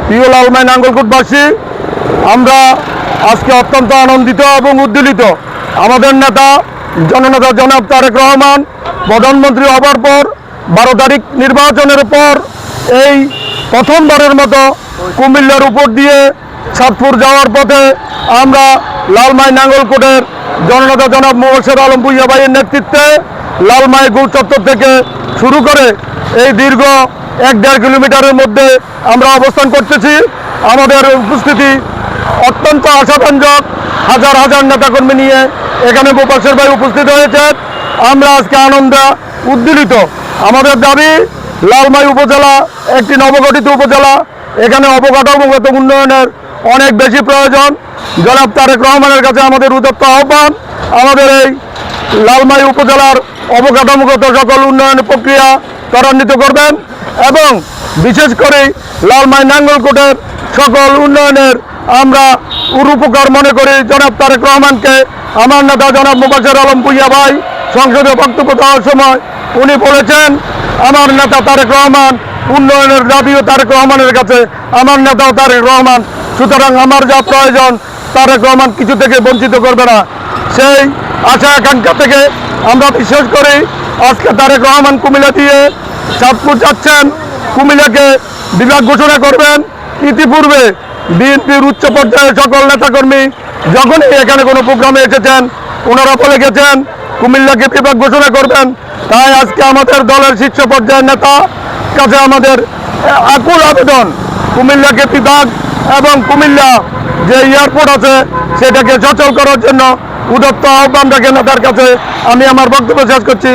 প্রিয় লালমাই নাঙ্গলকোটবাসী, আমরা আজকে অত্যন্ত আনন্দিত এবং উদ্বেলিত। আমাদের নেতা জননেতা জনাব তারেক রহমান প্রধানমন্ত্রী হবার পর 12 তারিখ নির্বাচনের পর এই প্রথমবারের মতো কুমিল্লার উপর দিয়ে চাঁদপুর যাওয়ার পথে আমরা লালমাই নাঙ্গলকোটের জননেতা জনাব মোবাশ্বের আলম ভূঁইয়া ভাইয়ের নেতৃত্বে লালমাই গোল চত্বর থেকে শুরু করে এই দীর্ঘ 1-1.5 কিলোমিটারের মধ্যে আমরা অবস্থান করতেছি। আমাদের উপস্থিতি অত্যন্ত আশাব্যঞ্জক। হাজার হাজার নেতাকর্মী নিয়ে এখানে মোবাশ্বের ভাই উপস্থিত হয়েছেন। আমরা আজকে আনন্দে উদ্বেলিত। আমাদের দাবি, লালমাই উপজেলা একটি নবগঠিত উপজেলা। এখানে অবকাঠামোগত উন্নয়নের অনেক বেশি প্রয়োজন। জনাব তারেক রহমানের কাছে আমাদের উদাত্ত আহ্বান, আমাদের এই লালমাই উপজেলার অবকাঠামোগত সকল উন্নয়ন প্রক্রিয়া ত্বরান্বিত করবেন এবং বিশেষ করে লালমাই নাঙ্গলকোটের সকল উন্নয়নের আমরা উপকার মনে করি। জনাব তারেক রহমানকে আমার নেতা জনাব মোবাশ্বের আলম ভূঁইয়া ভাই সংসদে বক্তব্য দেওয়ার সময় উনি বলেছেন, আমার নেতা তারেক রহমান উন্নয়নের দাবিও তারেক রহমানের কাছে, আমার নেতাও তারেক রহমান। সুতরাং আমার যা প্রয়োজন তারেক রহমান কিছু থেকে বঞ্চিত করবে না। সেই আশা আকাঙ্ক্ষা থেকে আমরা বিশ্বাস করি আজকে তারেক রহমান কুমিল্লা দিয়ে চাঁদপুর যাচ্ছেন, কুমিল্লাকে বিভাগ ঘোষণা করবেন। ইতিপূর্বে বিএনপির উচ্চ পর্যায়ের সকল নেতাকর্মী যখনই এখানে কোনো প্রোগ্রামে এসেছেন ওনারা বলে গেছেন কুমিল্লাকে বিভাগ ঘোষণা করবেন। তাই আজকে আমাদের দলের শীর্ষ পর্যায়ের নেতা কাছে আমাদের আকুল আবেদন, কুমিল্লাকে বিভাগ এবং কুমিল্লা যে এয়ারপোর্ট আছে সেটাকে সচল করার জন্য উদাত্ত আহ্বান রেখে নেতার কাছে আমি আমার বক্তব্য শেষ করছি।